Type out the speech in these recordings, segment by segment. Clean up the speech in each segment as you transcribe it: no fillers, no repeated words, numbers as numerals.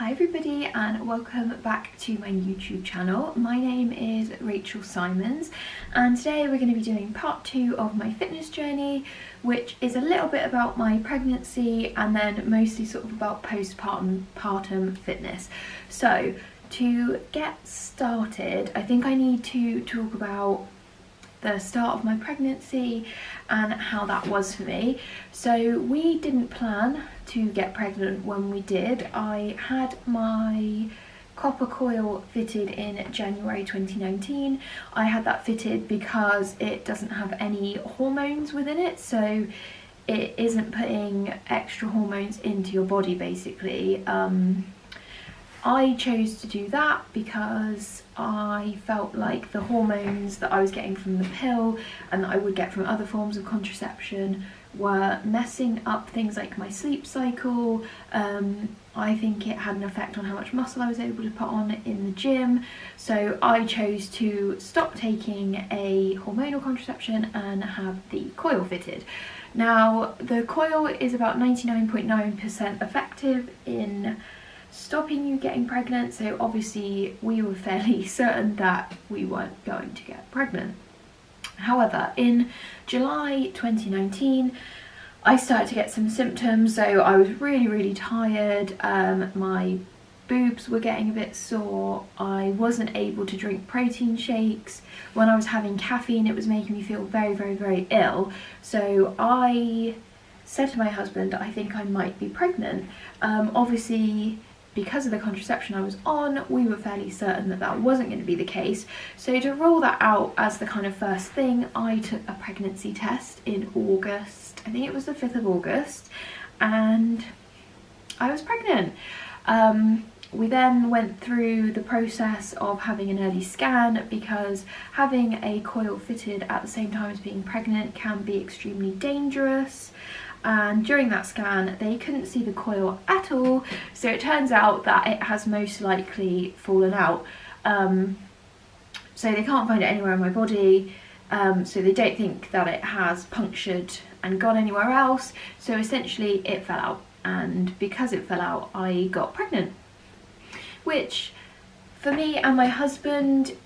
Hi everybody and welcome back to my YouTube channel. My name is Rachel Simons and today we're going to be doing part 2 of my fitness journey, which is a little bit about my pregnancy and then mostly sort of about postpartum fitness. So to get started, I think I need to talk about the start of my pregnancy and how that was for me. So we didn't plan to get pregnant when we did. I had my copper coil fitted in January 2019. I had that fitted because it doesn't have any hormones within it, so it isn't putting extra hormones into your body basically. I chose to do that because I felt like the hormones that I was getting from the pill and that I would get from other forms of contraception were messing up things like my sleep cycle. I think it had an effect on how much muscle I was able to put on in the gym. So I chose to stop taking a hormonal contraception and have the coil fitted. Now, the coil is about 99.9% effective in stopping you getting pregnant, so obviously we were fairly certain that we weren't going to get pregnant. However, in July 2019 I started to get some symptoms. So I was really tired, my boobs were getting a bit sore, I wasn't able to drink protein shakes. When I was having caffeine it was making me feel very ill. So I said to my husband, I think I might be pregnant. Obviously because of the contraception I was on, we were fairly certain that that wasn't going to be the case. So to rule that out as the kind of first thing, I took a pregnancy test in August. I think it was the 5th of August, and I was pregnant. We then went through the process of having an early scan because having a coil fitted at the same time as being pregnant can be extremely dangerous. And during that scan they couldn't see the coil at all, so it turns out that it has most likely fallen out. So they can't find it anywhere in my body, so they don't think that it has punctured and gone anywhere else. So essentially it fell out, and because it fell out I got pregnant, which for me and my husband,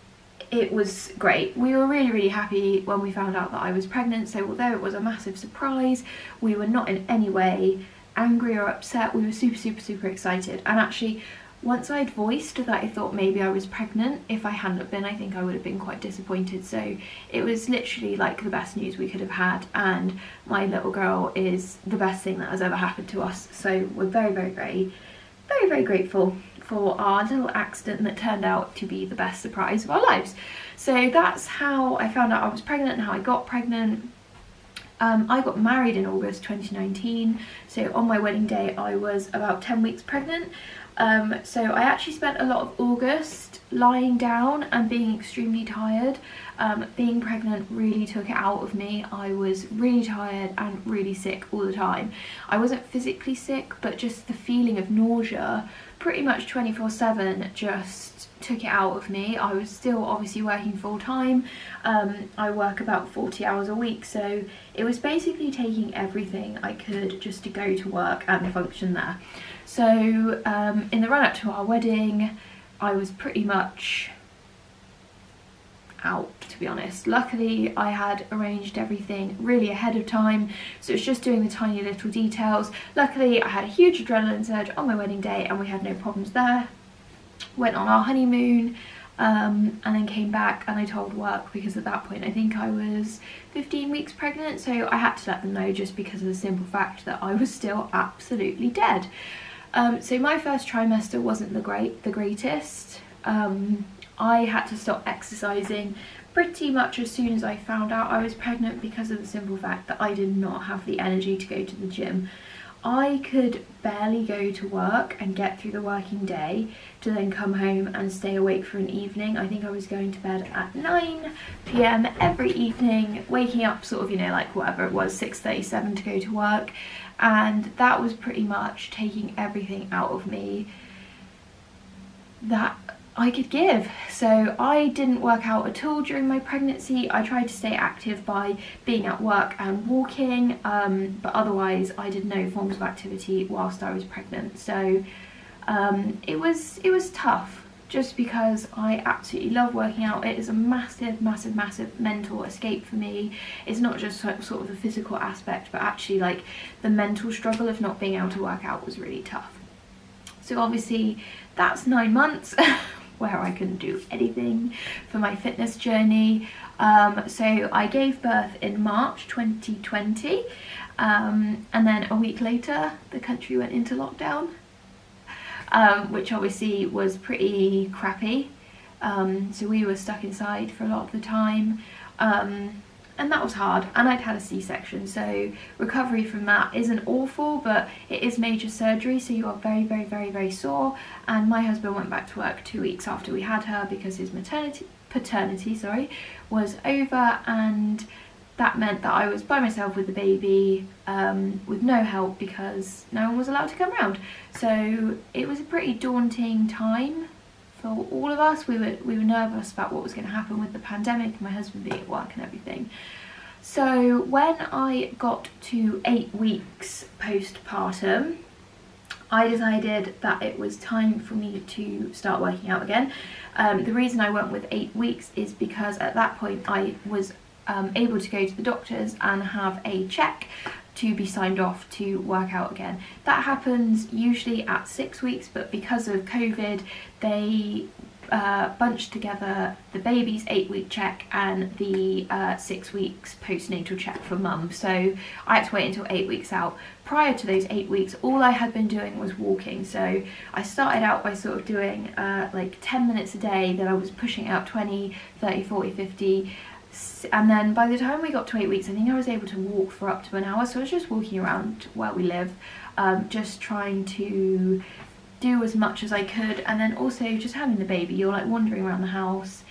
it was great. We were really happy when we found out that I was pregnant. So although it was a massive surprise, we were not in any way angry or upset. We were super excited. And actually, once I'd voiced that I thought maybe I was pregnant, if I hadn't have been, I think I would have been quite disappointed. So it was literally like the best news we could have had, and my little girl is the best thing that has ever happened to us. So we're very grateful for our little accident that turned out to be the best surprise of our lives. So that's how I found out I was pregnant and how I got pregnant. I got married in August 2019, so on my wedding day I was about 10 weeks pregnant. So I actually spent a lot of August lying down and being extremely tired. Being pregnant really took it out of me. I was really tired and really sick all the time. I wasn't physically sick, but just the feeling of nausea pretty much 24/7 just took it out of me. I was still obviously working full time. I work about 40 hours a week, so it was basically taking everything I could just to go to work and function there. So in the run up to our wedding I was pretty much out, to be honest. Luckily I had arranged everything really ahead of time, so it's just doing the tiny little details. Luckily I had a huge adrenaline surge on my wedding day and we had no problems there. Went on our honeymoon and then came back, and I told work because at that point I think I was 15 weeks pregnant, so I had to let them know just because of the simple fact that I was still absolutely dead. So my first trimester wasn't the greatest. I had to stop exercising pretty much as soon as I found out I was pregnant because of the simple fact that I did not have the energy to go to the gym. I could barely go to work and get through the working day to then come home and stay awake for an evening. I think I was going to bed at 9 p.m. every evening, waking up sort of, you know, like whatever it was, 6:37 to go to work, and that was pretty much taking everything out of me that I could give. So I didn't work out at all during my pregnancy. I tried to stay active by being at work and walking, but otherwise I did no forms of activity whilst I was pregnant. So It was tough, just because I absolutely love working out. It is a massive mental escape for me. It's not just sort of the physical aspect, but actually like the mental struggle of not being able to work out was really tough. So obviously that's 9 months where I couldn't do anything for my fitness journey. So I gave birth in March 2020, and then a week later the country went into lockdown, which obviously was pretty crappy. So we were stuck inside for a lot of the time, and that was hard, and I'd had a C-section, so recovery from that isn't awful, but it is major surgery, so you are very sore. And my husband went back to work 2 weeks after we had her because his paternity was over, and that meant that I was by myself with the baby, with no help because no one was allowed to come around. So it was a pretty daunting time for all of us. We were nervous about what was going to happen with the pandemic and my husband being at work and everything. So when I got to 8 weeks postpartum, I decided that it was time for me to start working out again. The reason I went with 8 weeks is because at that point I was able to go to the doctors and have a check to be signed off to work out again. That happens usually at 6 weeks, but because of COVID they bunched together the baby's 8-week check and the 6 weeks postnatal check for mum, so I had to wait until 8 weeks out. Prior to those 8 weeks, all I had been doing was walking. So I started out by sort of doing like 10 minutes a day, then I was pushing out 20, 30, 40, 50, and then by the time we got to 8 weeks I think I was able to walk for up to an hour. So I was just walking around where we live, just trying to do as much as I could, and then also just having the baby, you're like wandering around the house.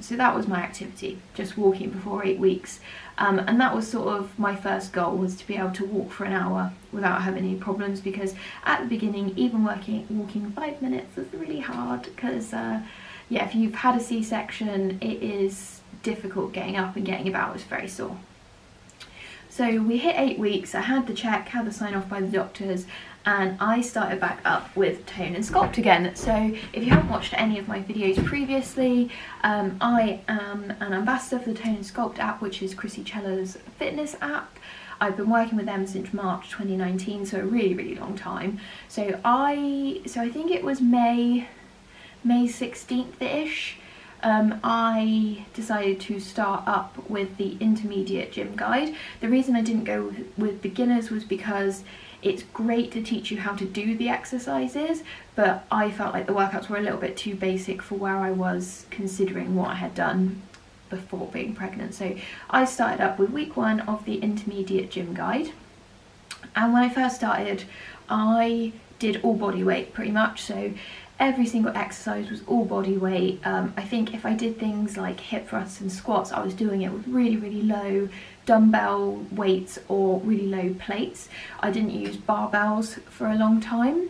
So that was my activity, just walking before 8 weeks, and that was sort of my first goal, was to be able to walk for an hour without having any problems, because at the beginning even walking 5 minutes was really hard, because yeah, if you've had a C-section it is difficult getting up and getting about. It's very sore. So we hit 8 weeks, I had the check, had the sign off by the doctors, and I started back up with Tone and Sculpt again. So if you haven't watched any of my videos previously, I am an ambassador for the Tone and Sculpt app, which is Chrissy Cella's fitness app. I've been working with them since March 2019, so a really long time. So I think it was May 16th-ish, I decided to start up with the intermediate gym guide. The reason I didn't go with beginners was because it's great to teach you how to do the exercises, but I felt like the workouts were a little bit too basic for where I was, considering what I had done before being pregnant. So I started up with week 1 of the intermediate gym guide, and when I first started I did all body weight pretty much, so every single exercise was all body weight. I think if I did things like hip thrusts and squats, I was doing it with really low dumbbell weights or really low plates. I didn't use barbells for a long time.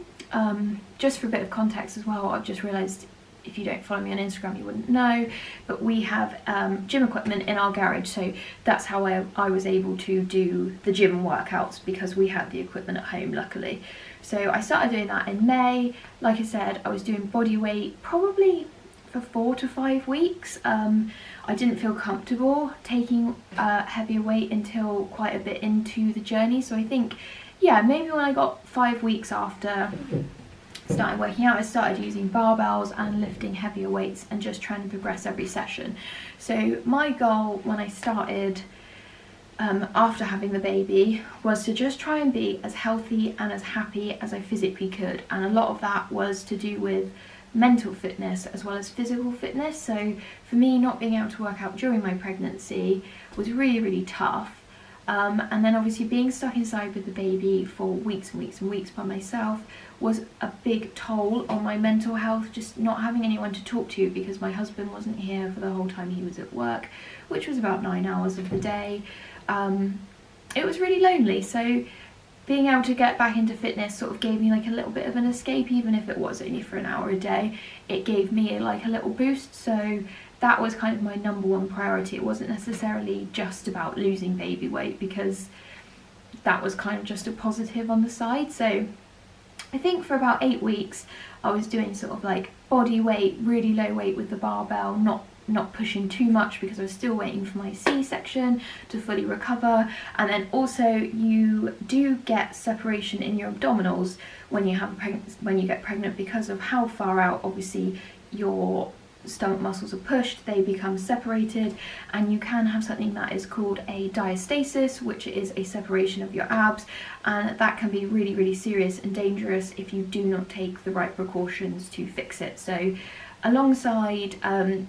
Just for a bit of context as well, I've just realised if you don't follow me on Instagram you wouldn't know, but we have gym equipment in our garage, so that's how I was able to do the gym workouts, because we had the equipment at home, luckily. So I started doing that in May. Like I said, I was doing body weight probably for 4 to 5 weeks. I didn't feel comfortable taking heavier weight until quite a bit into the journey, so I think, yeah, maybe when I got 5 weeks after started working out, I started using barbells and lifting heavier weights and just trying to progress every session. So my goal when I started after having the baby was to just try and be as healthy and as happy as I physically could, and a lot of that was to do with mental fitness as well as physical fitness. So for me, not being able to work out during my pregnancy was really tough. And then obviously being stuck inside with the baby for weeks and weeks by myself was a big toll on my mental health, just not having anyone to talk to because my husband wasn't here for the whole time he was at work, which was about 9 hours of the day. It was really lonely, so being able to get back into fitness sort of gave me like a little bit of an escape, even if it was only for an hour a day. It gave me like a little boost, so that was kind of my #1 priority. It wasn't necessarily just about losing baby weight, because that was kind of just a positive on the side. So I think for about 8 weeks I was doing sort of like body weight, really low weight with the barbell, not pushing too much because I was still waiting for my C-section to fully recover. And then also you do get separation in your abdominals when you get pregnant, because of how far out obviously your stomach muscles are pushed, they become separated, and you can have something that is called a diastasis, which is a separation of your abs, and that can be really, really serious and dangerous if you do not take the right precautions to fix it. So alongside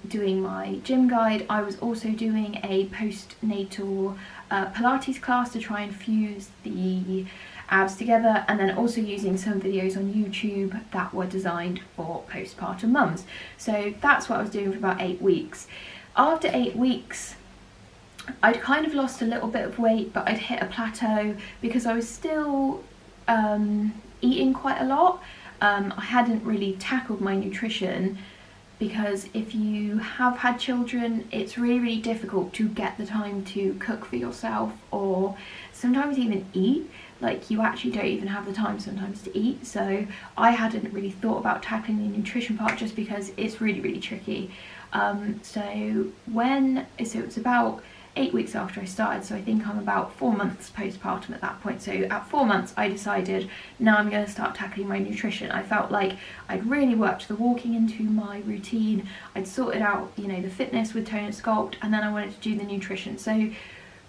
doing my gym guide, I was also doing a postnatal Pilates class to try and fuse the abs together, and then also using some videos on YouTube that were designed for postpartum mums. So that's what I was doing for about 8 weeks. After 8 weeks, I'd kind of lost a little bit of weight, but I'd hit a plateau because I was still eating quite a lot. I hadn't really tackled my nutrition, because if you have had children, it's really, really difficult to get the time to cook for yourself, or sometimes even eat. Like, you actually don't even have the time sometimes to eat. So I hadn't really thought about tackling the nutrition part just because it's really, really tricky. So it was about 8 weeks after I started, so I think I'm about 4 months postpartum at that point. So at 4 months I decided, now I'm going to start tackling my nutrition. I felt like I'd really worked the walking into my routine, I'd sorted out, you know, the fitness with Tone and Sculpt, and then I wanted to do the nutrition. So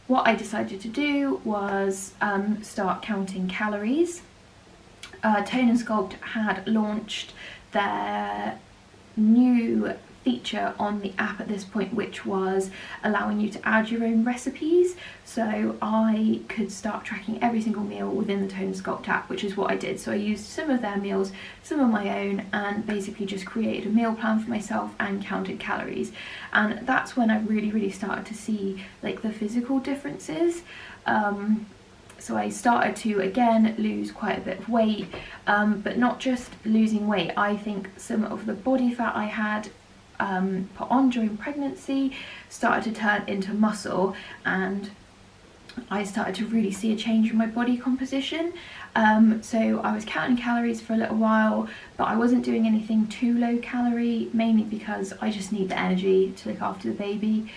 what I decided to do was start counting calories. Tone and Sculpt had launched their new feature on the app at this point, which was allowing you to add your own recipes. So I could start tracking every single meal within the Tone and Sculpt app, which is what I did. So I used some of their meals, some of my own, and basically just created a meal plan for myself and counted calories. And that's when I really, really started to see like the physical differences. So I started to again lose quite a bit of weight, but not just losing weight. I think some of the body fat I had put on during pregnancy started to turn into muscle, and I started to really see a change in my body composition. So I was counting calories for a little while, but I wasn't doing anything too low calorie, mainly because I just need the energy to look after the baby.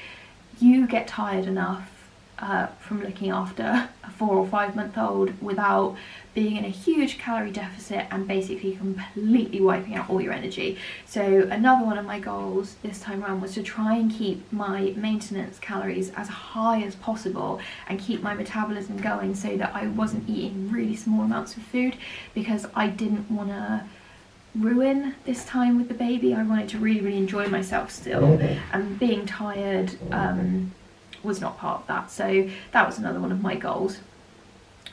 You get tired enough from looking after a 4 or 5 month old without being in a huge calorie deficit and basically completely wiping out all your energy. So another one of my goals this time around was to try and keep my maintenance calories as high as possible and keep my metabolism going, so that I wasn't eating really small amounts of food, because I didn't want to ruin this time with the baby. I wanted to really, really enjoy myself still, and being tired was not part of that. So that was another one of my goals.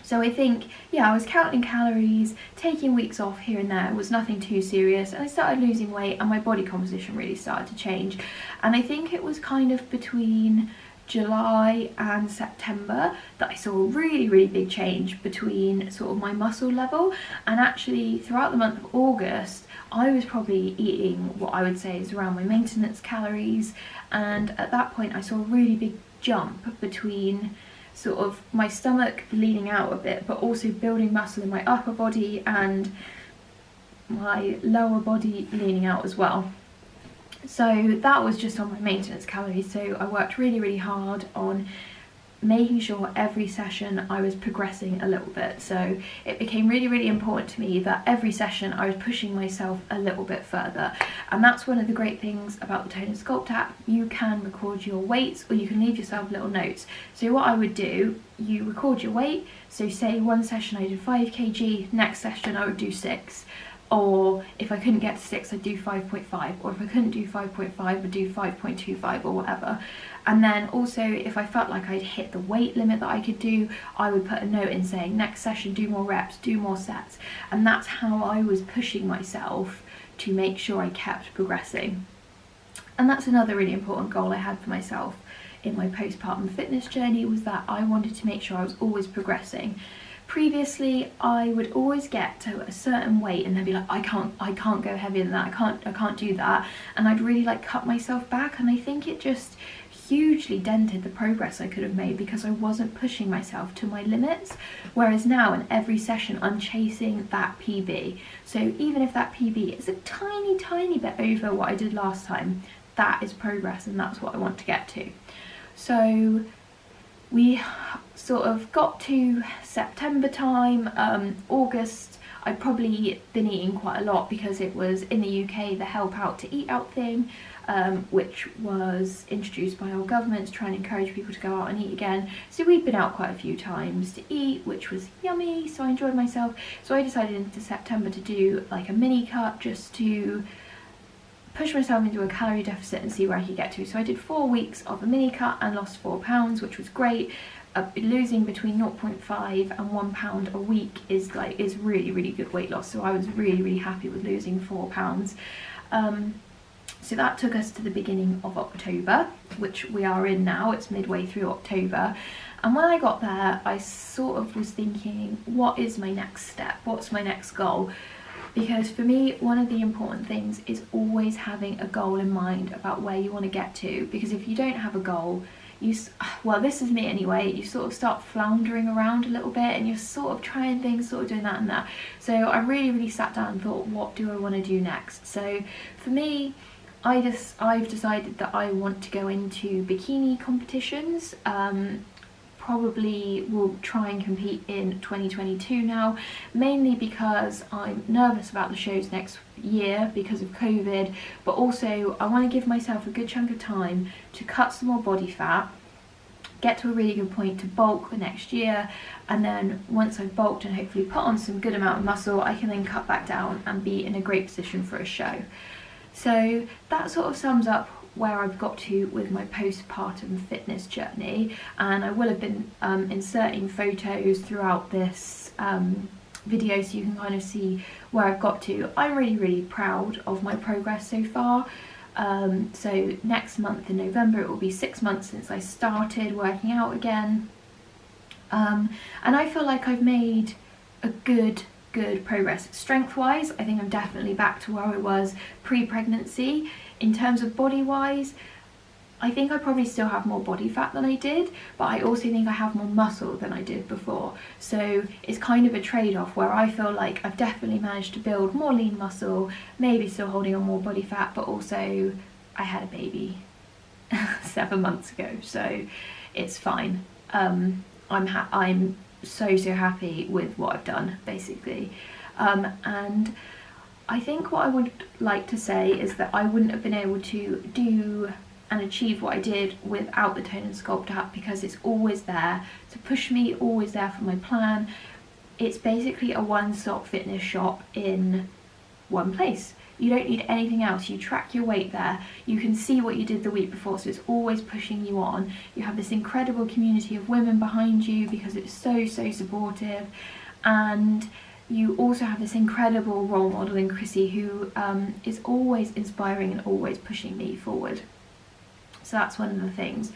So I think, yeah, I was counting calories, taking weeks off here and there. It was nothing too serious, and I started losing weight and my body composition really started to change. And I think it was kind of between July and September that I saw a really, really big change between sort of my muscle level. And actually throughout the month of August, I was probably eating what I would say is around my maintenance calories, and at that point I saw a really big jump between sort of my stomach leaning out a bit, but also building muscle in my upper body and my lower body leaning out as well. So that was just on my maintenance calories. So I worked really, really hard on making sure every session I was progressing a little bit. So it became really, really important to me that every session I was pushing myself a little bit further. And that's one of the great things about the Tone and Sculpt app. You can record your weights, or you can leave yourself little notes. So what I would do, you record your weight. So say one session I did 5 kg, next session I would do 6. Or if I couldn't get to 6, I'd do 5.5, or if I couldn't do 5.5, I'd do 5.25 or whatever. And then also, if I felt like I'd hit the weight limit that I could do, I would put a note in saying, next session, do more reps, do more sets. And that's how I was pushing myself to make sure I kept progressing. And that's another really important goal I had for myself in my postpartum fitness journey, was that I wanted to make sure I was always progressing. Previously, I would always get to a certain weight and then be like, I can't go heavier than that, I can't do that, and I'd really like cut myself back. And I think it just hugely dented the progress I could have made because I wasn't pushing myself to my limits. Whereas now in every session I'm chasing that PB. So even if that PB is a tiny bit over what I did last time, that is progress, and that's what I want to get to. So we sort of got to September time, August. I'd probably been eating quite a lot because it was in the UK, the Help Out to Eat Out thing, which was introduced by our government to try and encourage people to go out and eat again. So we'd been out quite a few times to eat, which was yummy, so I enjoyed myself. So I decided into September to do like a mini cut just to push myself into a calorie deficit and see where I could get to. So I did 4 weeks of a mini cut and lost 4 pounds, which was great. Losing between 0.5 and 1 pound a week is really good weight loss. So I was really happy with losing 4 pounds. So that took us to the beginning of October, which we are in now. It's midway through October. And when I got there, I sort of was thinking, what is my next step? What's my next goal? Because for me, one of the important things is always having a goal in mind about where you want to get to. Because if you don't have a goal, well, this is me anyway, you sort of start floundering around a little bit and you're sort of trying things, sort of doing that and that. So I really sat down and thought, what do I want to do next? So for me, I've decided that I want to go into bikini competitions. Probably will try and compete in 2022 now, mainly because I'm nervous about the shows next year because of COVID, but also I want to give myself a good chunk of time to cut some more body fat, get to a really good point to bulk the next year, and then once I've bulked and hopefully put on some good amount of muscle, I can then cut back down and be in a great position for a show. So that sort of sums up where I've got to with my postpartum fitness journey, and I will have been inserting photos throughout this video so you can kind of see where I've got to. I'm really proud of my progress so far. So next month in November it will be 6 months since I started working out again, and I feel like I've made a good progress. Strength wise, I think I'm definitely back to where I was pre-pregnancy. In terms of body wise, I think I probably still have more body fat than I did, but I also think I have more muscle than I did before. So it's kind of a trade-off where I feel like I've definitely managed to build more lean muscle, maybe still holding on more body fat, but also I had a baby 7 months ago, so it's fine. I'm so happy with what I've done, basically. And I think what I would like to say is that I wouldn't have been able to do and achieve what I did without the Tone and Sculpt app, because it's always there to push me, always there for my plan. It's basically a one-stop fitness shop in one place. You don't need anything else. You track your weight there. You can see what you did the week before, so it's always pushing you on. You have this incredible community of women behind you because it's so supportive. And you also have this incredible role model in Chrissy, who is always inspiring and always pushing me forward. So that's one of the things.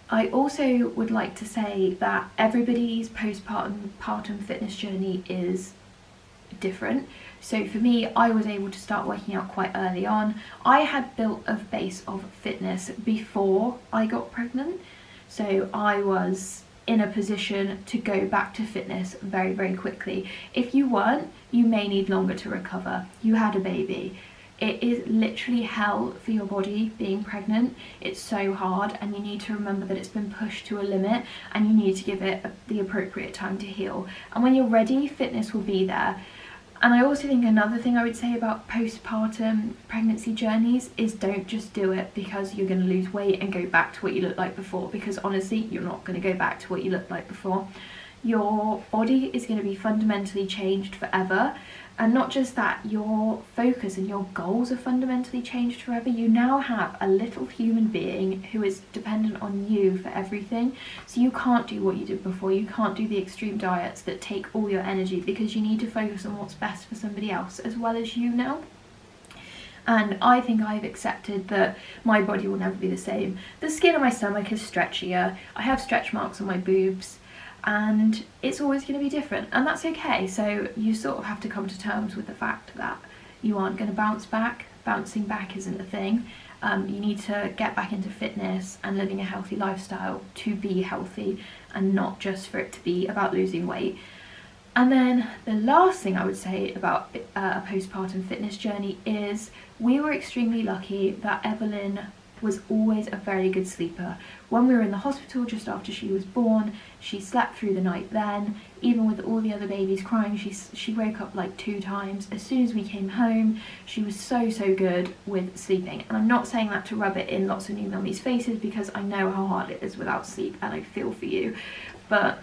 I also would like to say that everybody's postpartum fitness journey is different. So for me, I was able to start working out quite early on. I had built a base of fitness before I got pregnant, so I was in a position to go back to fitness very quickly. If you weren't, you may need longer to recover. You had a baby. It is literally hell for your body being pregnant. It's so hard, and you need to remember that it's been pushed to a limit and you need to give it the appropriate time to heal. And when you're ready, fitness will be there. And I also think another thing I would say about postpartum pregnancy journeys is don't just do it because you're going to lose weight and go back to what you looked like before, because honestly, you're not going to go back to what you looked like before. Your body is going to be fundamentally changed forever. And not just that, your focus and your goals are fundamentally changed forever. You now have a little human being who is dependent on you for everything. So you can't do what you did before. You can't do the extreme diets that take all your energy, because you need to focus on what's best for somebody else as well as you now. And I think I've accepted that my body will never be the same. The skin on my stomach is stretchier. I have stretch marks on my boobs. And it's always going to be different, and that's okay. So you sort of have to come to terms with the fact that you aren't going to bounce back. Bouncing back isn't a thing, You need to get back into fitness and living a healthy lifestyle to be healthy, and not just for it to be about losing weight. And then the last thing I would say about a postpartum fitness journey is we were extremely lucky that Evelyn was always a very good sleeper. When we were in the hospital just after she was born, she slept through the night then. Even with all the other babies crying, she woke up like 2 times. As soon as we came home, she was so good with sleeping. And I'm not saying that to rub it in lots of new mummies' faces, because I know how hard it is without sleep and I feel for you. But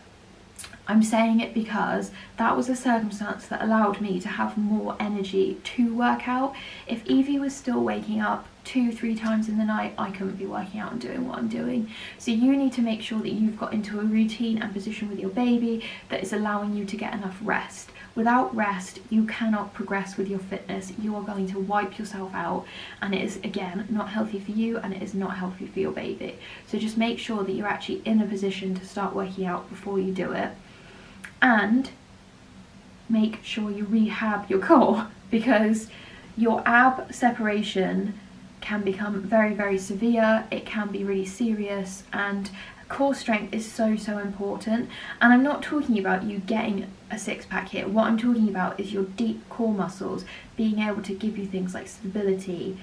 I'm saying it because that was a circumstance that allowed me to have more energy to work out. If Evie was still waking up 2-3 times in the night, I couldn't be working out and doing what I'm doing. So you need to make sure that you've got into a routine and position with your baby that is allowing you to get enough rest. Without rest, you cannot progress with your fitness. You are going to wipe yourself out, and it is, again, not healthy for you, and it is not healthy for your baby. So just make sure that you're actually in a position to start working out before you do it. And make sure you rehab your core, because your ab separation can become very severe. It can be really serious, and core strength is so important. And I'm not talking about you getting a six-pack here. What I'm talking about is your deep core muscles being able to give you things like stability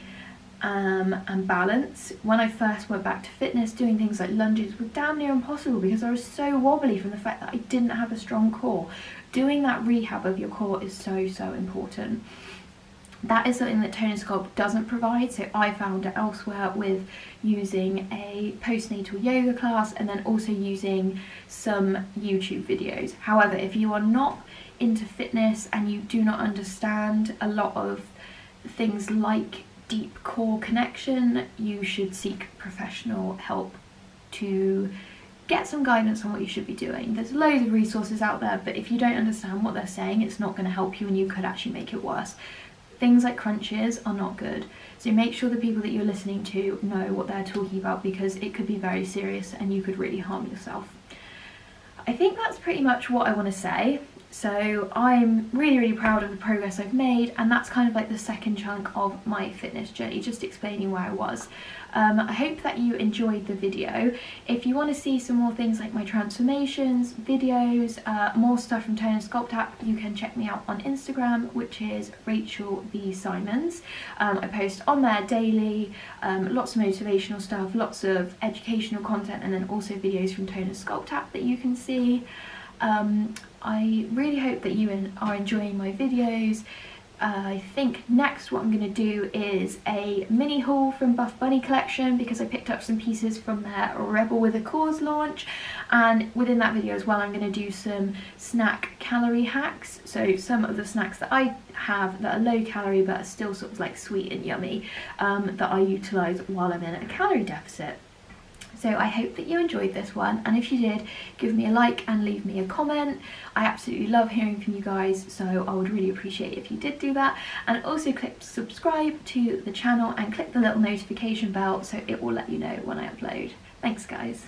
and balance. When I first went back to fitness, doing things like lunges were damn near impossible because I was so wobbly from the fact that I didn't have a strong core. Doing that rehab of your core is so important. That is something that Tone & Sculpt doesn't provide, so I found it elsewhere with using a postnatal yoga class and then also using some YouTube videos. However, if you are not into fitness and you do not understand a lot of things like deep core connection, you should seek professional help to get some guidance on what you should be doing. There's loads of resources out there, but if you don't understand what they're saying, it's not going to help you and you could actually make it worse. Things like crunches are not good, so make sure the people that you're listening to know what they're talking about, because it could be very serious and you could really harm yourself. I think that's pretty much what I want to say. So I'm really proud of the progress I've made, and that's kind of like the second chunk of my fitness journey, just explaining where I was. I hope that you enjoyed the video. If you want to see some more things like my transformations, videos, more stuff from Tone & Sculpt app, you can check me out on Instagram, which is Rachel B. Simons. I post on there daily, lots of motivational stuff, lots of educational content, and then also videos from Tone & Sculpt app that you can see. I really hope that you are enjoying my videos. I think next what I'm going to do is a mini haul from Buff Bunny collection, because I picked up some pieces from their Rebel with a Cause launch, and within that video as well I'm going to do some snack calorie hacks. So some of the snacks that I have that are low calorie but are still sort of like sweet and yummy, that I utilise while I'm in a calorie deficit. So I hope that you enjoyed this one, and if you did, give me a like and leave me a comment. I absolutely love hearing from you guys, so I would really appreciate if you did do that. And also click subscribe to the channel and click the little notification bell so it will let you know when I upload. Thanks guys.